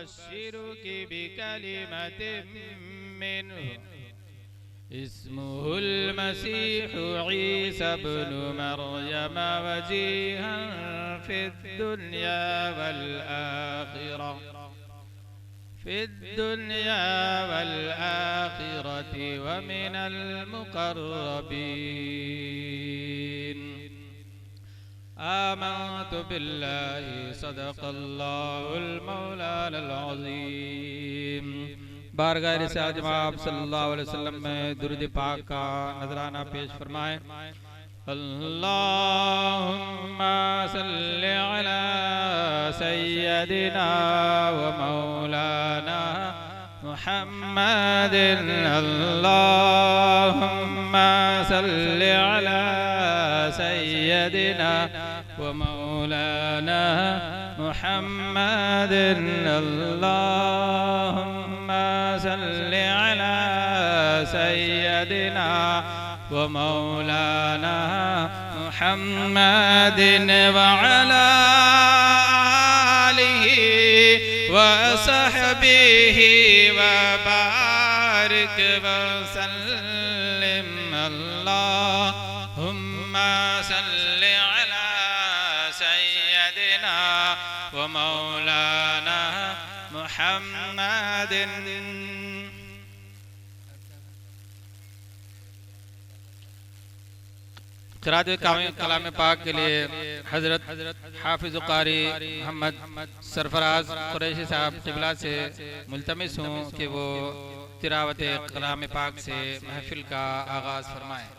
नुबश्शिरुकी बिकलिमतिम मिन्हु इस्मुहुल मसीहु ईसा इब्नु मरयम वजीहन फिद्दुन्या वल आखिरति व मिनल मुक़र्रबीन। आमन्तु बिल्लाहि सदक़ल्लाहुल मौलाना अज़ीम। बारगाह रिसालत जनाब सल्लल्लाहु अलैहि वसल्लम में दुरूद पाक का नजराना पेश फरमाएं। अल्लाहुम्मा सल्लि अला सय्यदिना व मौलाना मुहम्मदिन। अल्लाहुम्मा सल्लि अला सय्यदिना व मौलाना मुहम्मदिन। अल्लाहुम्मा सल्लि अला सय्यदिना व मौलाना मुहम्मदिन व अला आलिहि व सहबिहि व बारिक व सल्लिम। अल्लाहुम्मा सल्लि अला सय्यदिना व मौलाना मुहम्मदिन। क़िराअत कलाम पाक के लिए हजरत हाफिज़ कारी मोहम्मद सरफराज कुरैशी साहब क़िबला से मुल्तमिस हूँ कि वो तिलावत कलाम पाक से महफिल का आगाज़ फरमाएं।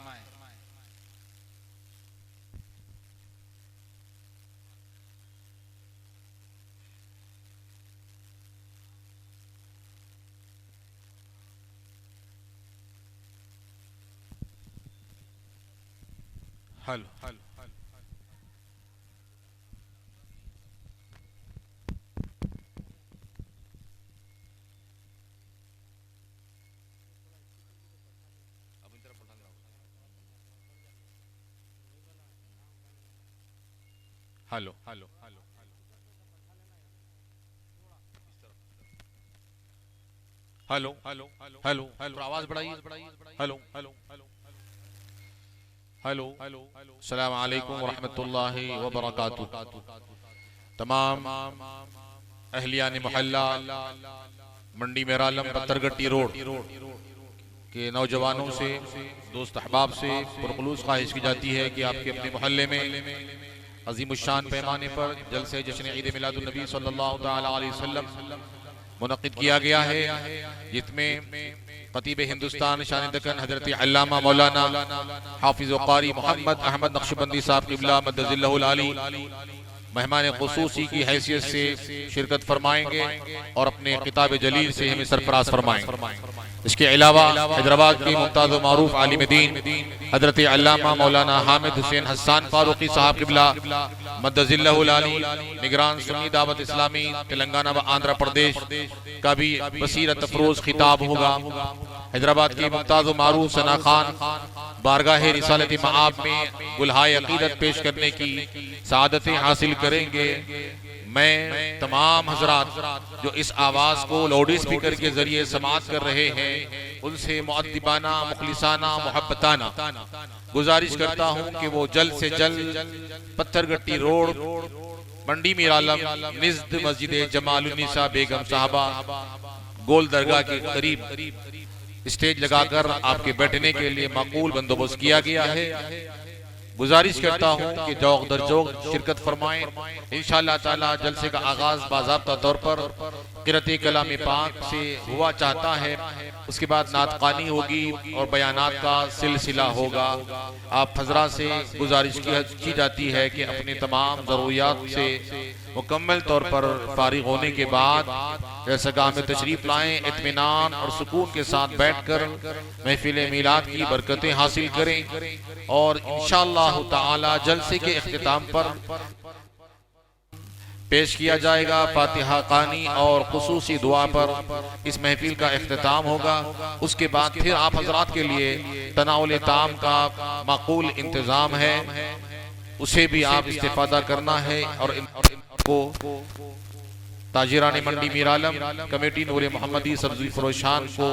Hello hello hello hello hello hello hello आवाज बढ़ाइए। हेलो हेलो हेलो हेलो अस्सलाम वालेकुम व रहमतुल्लाहि व बरकातुहू। तमाम अहलियान मोहल्ला मंडी मेरालम पत्थरगट्टी रोड के नौजवानों से, दोस्त अहबाब से पुरखुलूस ख्वाहिश की जाती है कि आपके अपने मोहल्ले में अज़ीमुश्शान पैमाने पर जलसे जश्न ईद मिलादुन नबी सल्लल्लाहु तआला अलैहि वसल्लम मुनक़्क़िद किया गया है, जिसमें खतीब हिंदुस्तान शान दक्कन हजरत अल्लामा मौलाना हाफिज़ कारी मोहम्मद अहमद नक्शबंदी साहब क़िबला मद्दज़िल्लहुल आली मेहमान ख़ुसूसी की हैसियत से शिरकत फरमाएंगे और अपने किताब जलील से हमें सरफराज फरमाएंगे। इसके अलावा हैदराबाद के मुमताज़ व मारूफ आलिम दीन हजरत अल्लामा मौलाना हामिद हुसैन हसन फारूकी साहब क़िबला मद्दज़िल्लहुल आली निगरान सुन्नी दावत इस्लामी तेलंगाना व आंध्र प्रदेश का भी बसीरत अफरोज खिताब होगा। हैदराबाद के मुमताज़ व मारूफ सना खान बारगाह रिसालत मआब में गुलहाए अकीदत पेश करने की सआदतें हासिल करेंगे। मैं तमाम हजरात जो इस आवाज को लाउड स्पीकर के जरिए समाअत कर रहे हैं उनसे मुअद्दिबाना मुखलिसाना मोहब्बताना गुजारिश करता हूं कि वो जल्द से जल्द पत्थरगट्टी रोड मंडी मीरालम निज़्द मस्जिद जमालुन्निसा बेगम साहबा गोल दरगाह के करीब स्टेज लगाकर आपके बैठने के लिए माकूल बंदोबस्त किया गया है। गुजारिश करता हूं कि जौक दर जौक शिरकत फरमाएं। इंशाअल्लाह ताला जलसे का आगाज बाज़ाब्ता तौर पर क़िराअत कलाम पाक से हुआ चाहता है, उसके बाद नातक़ानी होगी और बयानात का सिलसिला होगा। आप हज़रात से गुजारिश की जाती है कि अपने तमाम ज़रूरियात से मुकम्मल तौर पर फारिग होने के बाद जलसागाह में तशरीफ लाएं, इत्मीनान और सुकून के साथ बैठकर महफिल मीलाद की बरकतें हासिल करें और इंशाअल्लाह ताला जलसे के इख्तिताम पर पेश किया जाएगा फातिहा खानी और खुसूसी दुआ पर इस महफिल का इख्तिताम होगा। उसके बाद फिर आप हजरात के लिए तनाउल ताम का माकूल इंतजाम है, उसे भी आप इस्तेफादा करना है और इनको ताजिरानी मंडी मीरालम कमेटी नूर मोहम्मदी सब्जी फरोशान को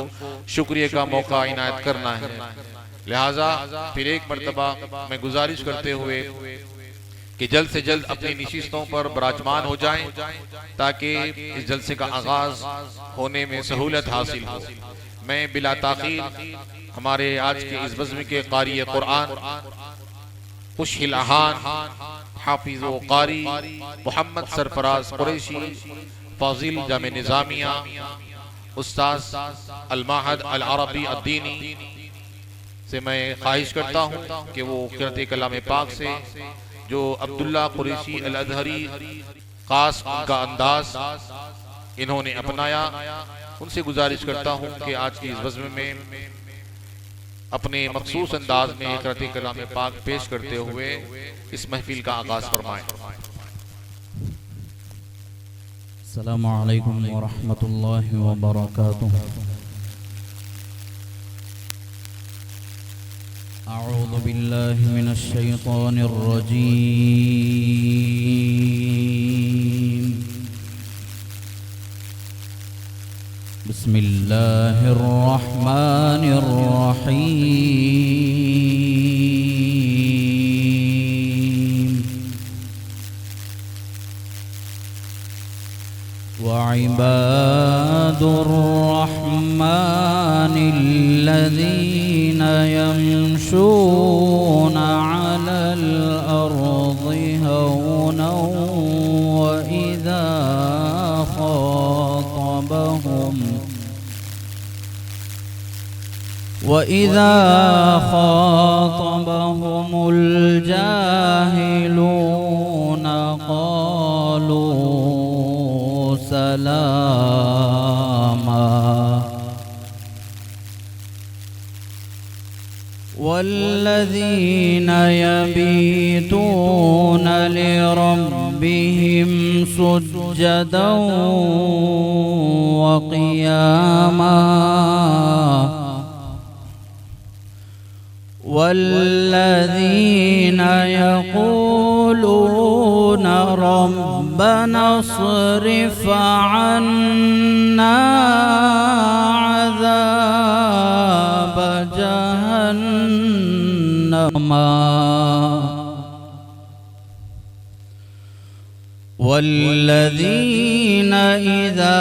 शुक्रिया का मौका इनायत करना है। लिहाजा फिर एक मर्तबा मैं गुजारिश करते हुए कि जल्द से जल्द अपनी निशिस्तों पर विराजमान हो जाएं ताकि इस जलसे का आगाज होने में सहूलत हासिल हो। मैं बिला ताखीर हमारे आज के इस बज़्म के क़ारी कुरान खुशहिल अहान हाफिज़ व क़ारी मोहम्मद सरफराज कुरैशी फाजिल जामे निज़ामिया उस्ताद अल माहद अल अरबी अद्दीनी से मैं ख्वाहिश करता हूँ कि वो क़िरात कलाम पाक से जो अब्दुल्ला कुरैशी अल अज़हरी खास उनका अंदाज इन्होंने अपनाया, उनसे गुजारिश करता हूँ कि आज की इस बज़्म में अपने मखसूस अंदाज में क़िरात कलाम पाक पेश करते हुए इस महफिल का आगाज फरमाएं। अस्सलामु अलैकुम व रहमतुल्लाहि व बरकातुहू। अऊज़ु बिल्लाहि मिनश शैतानिर रजीम। बिस्मिल्लाहिर रहमानिर रहीम। वइबादुर रहमानिल्लज़ीना यमशूना अलल अर्ज़ि हौनन वइज़ा ख़ातबहुमुल जाहिलूना क़ालू सलामा। वल्लज़ीना यबीतूना लिरब्बिहिम सुज्जदन व क़ियामा। वल्लज़ीन यक़ूलून रब्बना अस्रिफ़ अन्ना अज़ाब जहन्नम। वल्लज़ीन इज़ा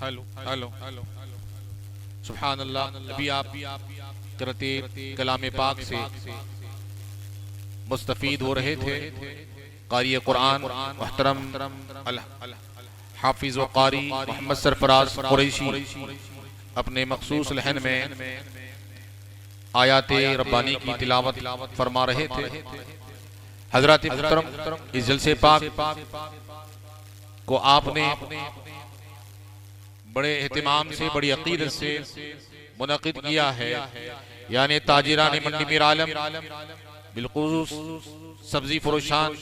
हेलो हेलो सुभान अल्लाह। अभी आप करते कलाम पाक से मुस्तफीद हो रहे थे। कारी कुरान मुहतरम हाफिज व कारी मोहम्मद सरफराज कुरैशी अपने मखसूस लहन में आयात रब्बानी की तिलावत फरमा रहे थे। हजरत मुहतरम इस जलसे पाक को आपने बड़े एहतिमाम से, बड़ी अकीदत से मुनक़िद किया है। यानी ताजिरान मंडी मीर आलम बिलखुसूस सब्जी फरोशान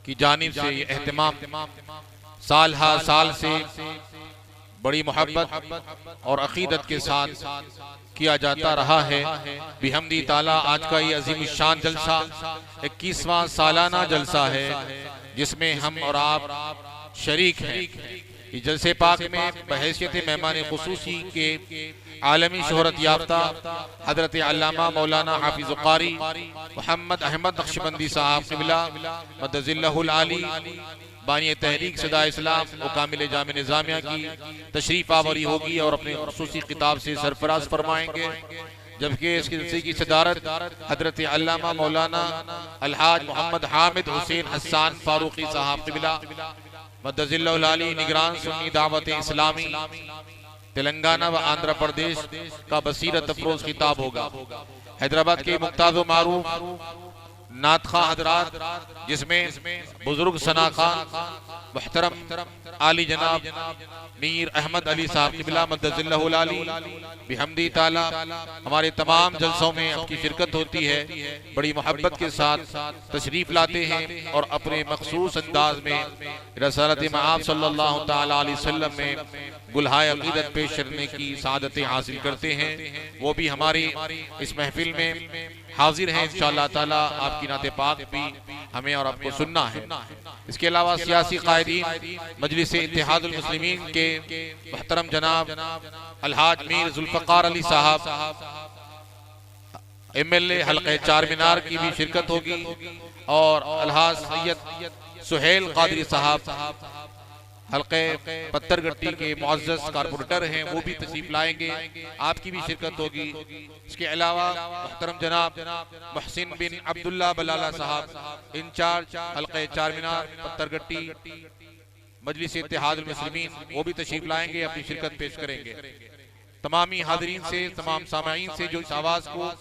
की जानिब से ये एहतिमाम साल हर साल से बड़ी मोहब्बत और अकीदत के साथ किया जाता रहा है। बिहम्दी ताला आज का ये अजीम शान जलसा 21वां सालाना जलसा है जिसमें हम और आप शरीक हैं। इस जलसे पाक में बहैसियत मेहमान खुसूसी के आलमी शोहरत याफ्ता हजरत अल्लामा मौलाना हाफिज कारी मोहम्मद अहमद नक्शबंदी साहब क़िबला मद्दज़िल्लहुल आली बानी तहरीक सदा इस्लाम व कामिल जामे निज़ामिया की तशरीफ आवरी होगी और अपने खुसूसी किताब से सरफराज फरमाएंगे। जबकि इस जलसे की सदारत हजरत अल्लामा मौलाना अलहाज मोहम्मद हामिद हुसैन हसन फारूकी साहब क़िबला मद्दज़िल्लहुल आली निगरान सुन्नी दावत इस्लामी तेलंगाना व आंध्र प्रदेश का बसीरत अफरोज खिताब होगा। हैदराबाद के मुख्तार मारूफ नातखा हजरात जिसमें बुजुर्ग सना खान मुहतरम आली जनाब मीर अहमद अली साहब क़िबला मद्दज़िल्लहुल आली बिहम्दी ताला हमारे तमाम जलसों में आपकी शिरकत होती है। बड़ी मोहब्बत के साथ तशरीफ लाते हैं और अपने मखसूस अंदाज में रसालत मआब सल्लल्लाहु तआला अलैहि वसल्लम में गुलहाए अक़ीदत पेश करने की सादतें हासिल करते हैं। वो भी हमारी इस महफिल में हाजिर हैं। इंशाअल्लाह ताला आपकी नाते पाक भी हमें और आपको सुनना है। इसके अलावा सियासी कायदीन मजलिस इत्तेहादुल मुस्लिमीन के मुहतरम जनाब अलहाज मीर जुल्फ़कार अली साहब MLA हल्के चार मीनार की भी शिरकत होगी और अलहाज सैयद सुहेल कादरी साहब हल्के पत्थरगट्टी के मुअज़्ज़ज़ कारपोरेटर हैं, वो भी तशरीफ लाएंगे, आपकी भी शिरकत होगी। इसके अलावा मुहतरम जनाब मुहसिन बिन अब्दुल्ला बलाला साहब इंचार्ज हल्के चार मीनार पत्थरगट्टी मजलिस इत्तेहादुल मुस्लिमीन, वो भी तशरीफ लाएंगे, अपनी शिरकत पेश करेंगे। तमामी हाज़रीन से, तमाम सामाईन से जो इस आवाज़ को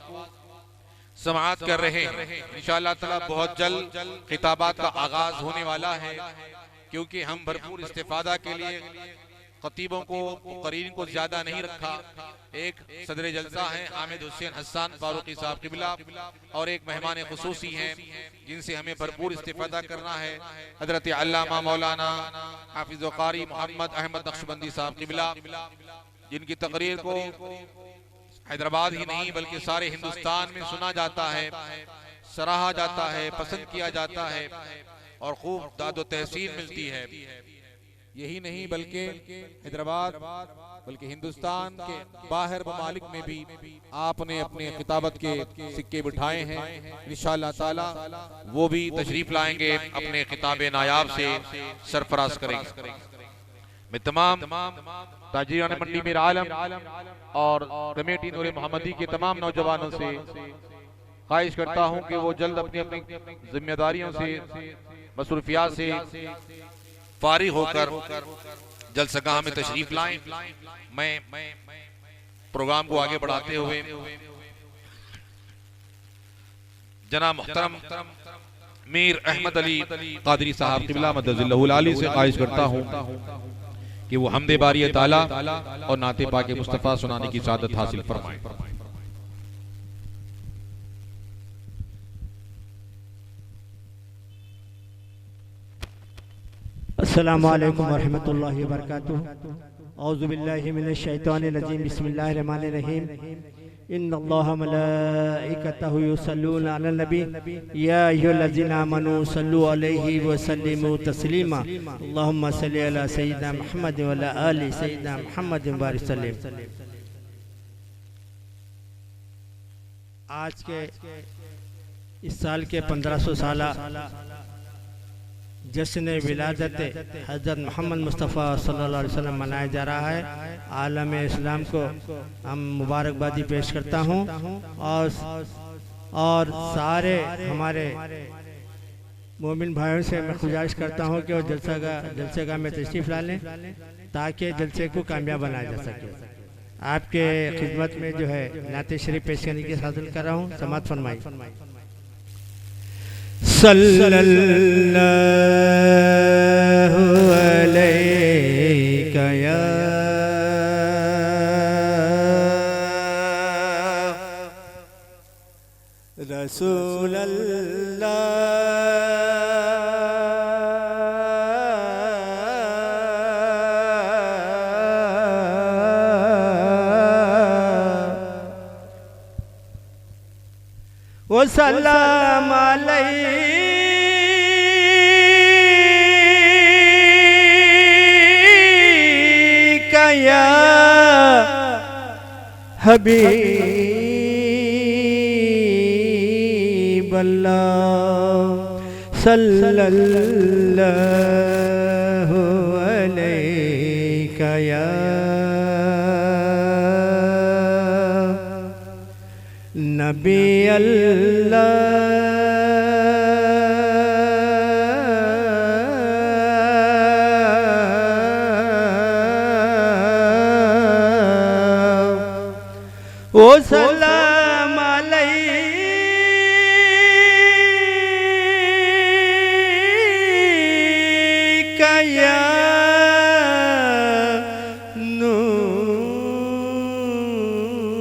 समाअत कर रहे हैं, इंशाअल्लाह ताला बहुत जल्द खिताबात का आगाज होने वाला है, क्योंकि हम भरपूर इस्तेफादा के लिए खतीबों को मुक़र्रिरीन को ज्यादा नहीं रखा। एक सदर जलसा है हामिद हुसैन हसन फारूकी साहब क़िबला और एक मेहमान खुसूसी हैं जिनसे हमें भरपूर इस्तेफादा करना है, हजरत अल्लामा मौलाना हाफिज कारी मोहम्मद अहमद नक्शबंदी साहब क़िबला, जिनकी तकरीर को हैदराबाद ही नहीं बल्कि सारे हिंदुस्तान में सुना जाता है, सराहा जाता है, पसंद किया जाता है और खूब दादो तहसीन मिलती है। यही नहीं बल्कि हैदराबाद बल्कि हिंदुस्तान के बाहर ममालिक में भी आपने अपने खिताबत के सिक्के बिठाए हैं। इंशाअल्लाह ताला वो भी तशरीफ लाएंगे, अपने खिताब नायाब से सरफराज करेंगे। मैं तमाम ताजिरान मंडी मीर आलम और कमेटी नूर मोहम्मदी के तमाम नौजवानों से ख्वाहिश करता हूं कि वो जल्द अपनी अपनी जिम्मेदारियों से मसरूफियात से फारिग होकर जलसगाह में तशरीफ लाएं। मैं प्रोग्राम को आगे बढ़ाते हुए जनाब मुहतरम मीर अहमद अली कादरी साहब क़िबला मदजिल्लहुल आली से ख्वाहिश करता हूं कि वो हमदे बारी ताला और नाते पाके मुस्तफ़ा सुनाने की सादत हासिल फरमाएं। अस्सलामु अलैकुम वरहमतुल्लाहि वबरकातुहू। औज़ु बिल्लाहि मिनश शैतानिर रजीम। बिस्मिल्लाहिर रहमानिर रहीम। इन्नल्लाहा मलाइकतहु युसल्लूना अलन नबी या अय्युहल्लज़ीना आमनू सल्लु अलैहि व सल्लिमू तस्लीमा। अल्लाहुम्मा सल्लि अला सय्यिदिना मुहम्मद व अला आलि सय्यिदिना मुहम्मद व बारिक सल्लिम। आज के इस साल के 1500 साला जश्न विलादत हज़रत मोहम्मद मुस्तफ़ा सल्लल्लाहु अलैहि वसल्लम मनाया जा रहा है। आलम इस्लाम को हम मुबारकबादी पेश करता हूँ और सारे हमारे मोमिन भाइयों से मैं गुजारिश करता हूँ कि वो जलसेगाह में तशरीफ़ ला लें ताकि जलसे को कामयाब बनाया जा सके। आपके खिदमत में जो है नाते शरीफ पेश करने की साधन कर रहा हूँ, समात फरमाई। सल्लल्लाहु अलैका या रसूल अल्लाह। वो सलाम अलैका या हबीब अल्लाह। सल्लल्लाहु अलैका या नबी अल्लाह। ओ सलाम अलैका या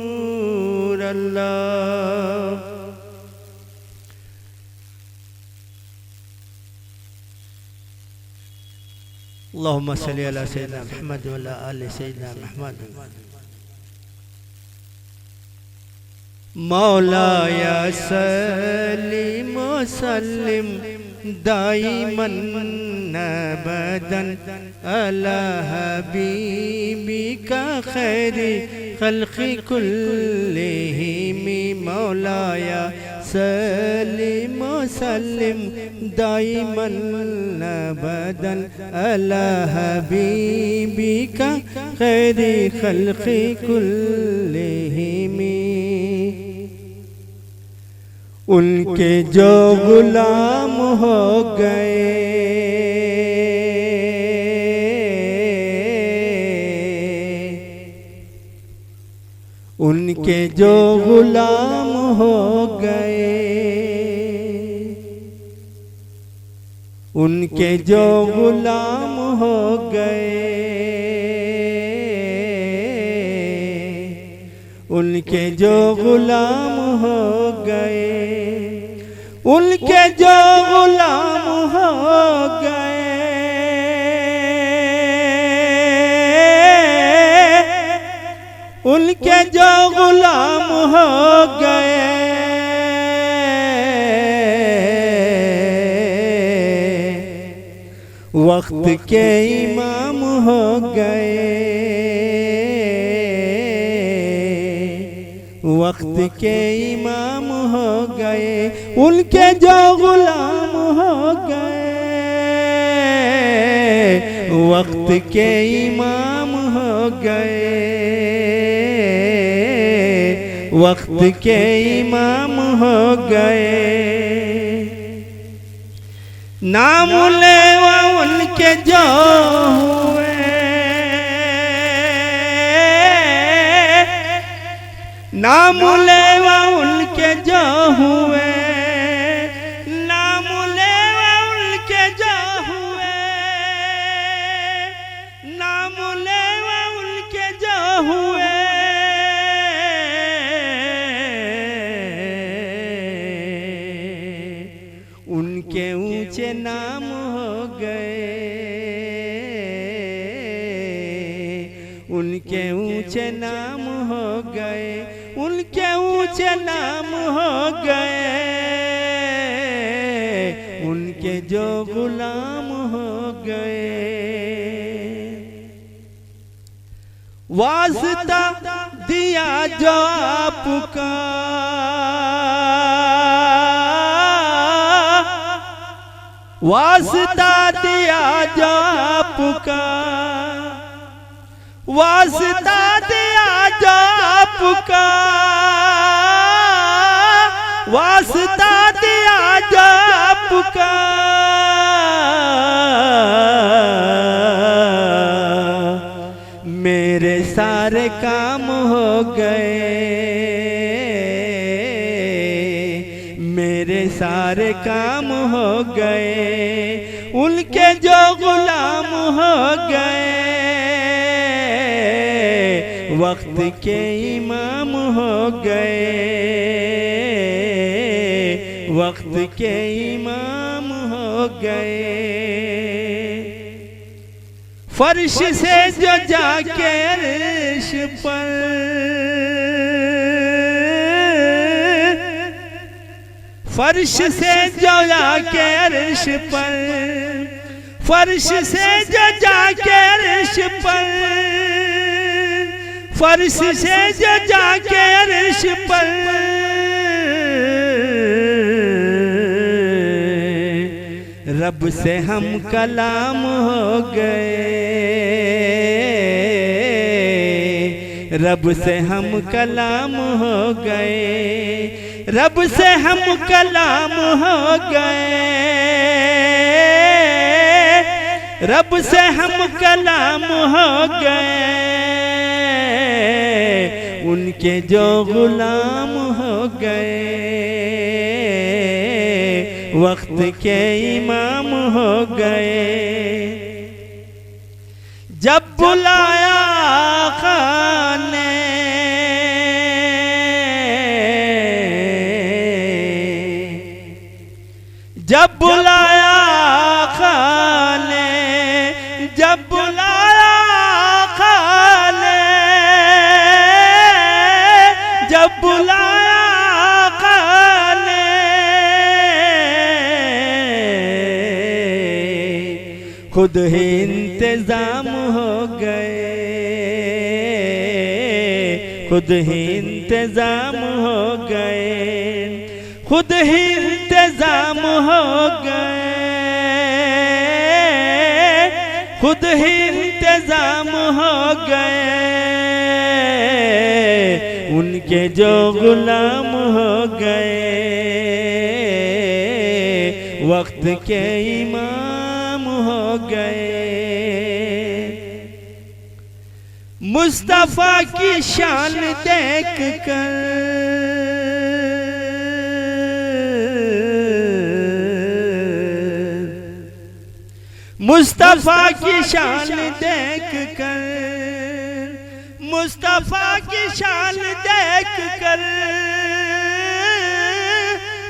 नूर अल्लाह। अल्लाहुम्मा सल्लि अला सय्यिदिना मुहम्मद व अला आलि सय्यिदिना मुहम्मद। मौलाया सल्लिम सल्लिम दाइमन अबदन अला हबीबिका खैरी खल्क़ि कुल्लिहिम। मौलाया सल्लिम सल्लिम दाइमन अबदन अला हबीबिका खैरी खल्क़ि कुल्लिहिम। उनके जो गुलाम हो गए उनके जो गुलाम हो गए उनके जो गुलाम हो गए उनके जो गुलाम हो गए उनके जो गुलाम हो गए उनके जो गुलाम हो गए वक्त के इमाम हो गए वक्त के इमाम हो गए उनके जो गुलाम हो गए वक्त के इमाम हो गए वक्त के इमाम हो गए। नाम लेवा उनके जो हुए, नाम लेवा उनके जो हुए, नाम लेवा उनके जो हुए, नाम लेवा उनके जो हुए। उनके ऊंचे नाम हो गए, उनके ऊंचे नाम हो गए, उनके ऊंचे नाम हो गए। उनके जो गुलाम हो गए। वास्ता दिया जो आपका, वास्ता दिया जो आपका, वास्ता दिया जो आपका, वास्ता दिया जो आपका। मेरे सारे काम हो गए, मेरे सारे काम हो गए। उनके जो गुलाम हो गए, वक्त के इमाम हो गए, वक्त के इमाम हो गए। फर्श से जो जाके अर्श पर, फर्श से जो जाके अर्श पर, फर्श से जो जाके अर्श पर, फर्श से जो जाके अर्श पर। रब से हम कलाम हो गए, रब से हम कलाम हो गए, रब से हम कलाम हो गए, रब से हम कलाम हो गए। उनके जो गुलाम हो गए, वक्त के इमाम हो गए। जब बुलाया आका ने, जब बुलाया आका ने, जब बुलाया आका ने, जब बुलाया आका ने, खुद ही इंतजाम हो गए, खुद ही इंतजाम हो गए, खुद ही इंतजाम हो गए, खुद ही इंतजाम हो गए। उनके जो गुलाम हो गए, वक्त के इमाम हो गए। मुस्तफा की शान देख कर, मुस्तफा की शान देख कर, मुस्तफा की शान देख कर,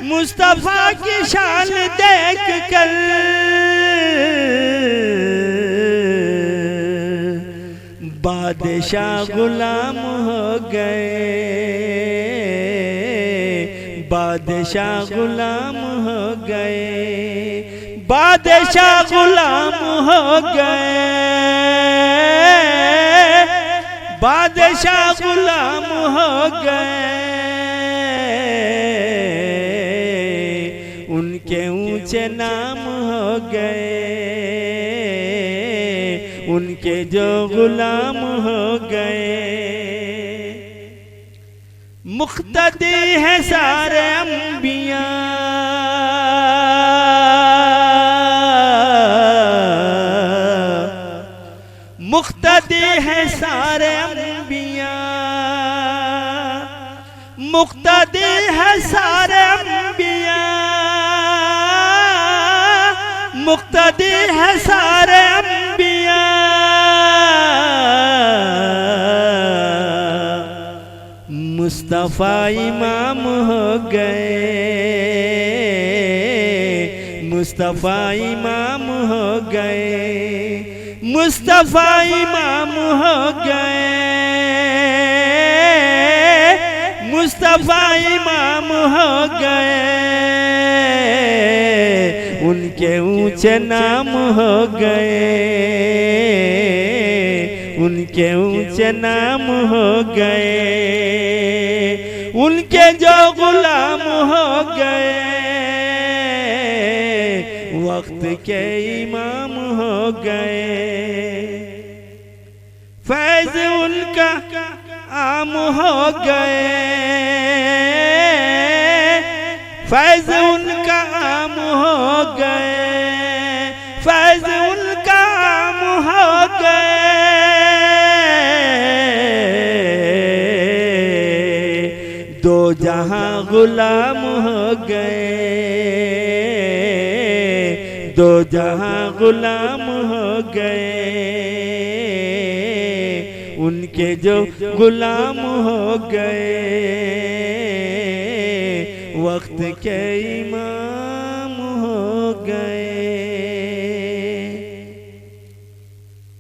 मुस्तफा की शान देख कर। बादशाह गुलाम हो गए, बादशाह गुलाम हो गए, बादशाह गुलाम हो गए, बादशाह गुलाम हो गए। उनके ऊंचे नाम हो गए, उनके जो गुलाम हो गए। मुख्तदी है सारे अंबिया, मुख्तदी है सारे अंबिया, मुख्तदी है सारे अंबिया, मुख्तदी है सारे अंबिया। मुस्तफ़ा इमाम हो गए, मुस्तफ़ा इमाम हो गए, मुस्तफ़ा इमाम हो गए, मुस्तफ़ा इमाम हो गए। उनके ऊंचे नाम हो गए, उनके ऊंचे नाम हो गए, उनके जो गुलाम हो गए वक्त के इमाम हो गए। फैज़ उनका आम हो गए, फैज़ उनका आम हो गए, फैज़ उनका आम हो गए। दो जहां गुलाम हो गए, दो जहां गुलाम हो गए। उनके जो गुलाम हो गए वक्त के इमाम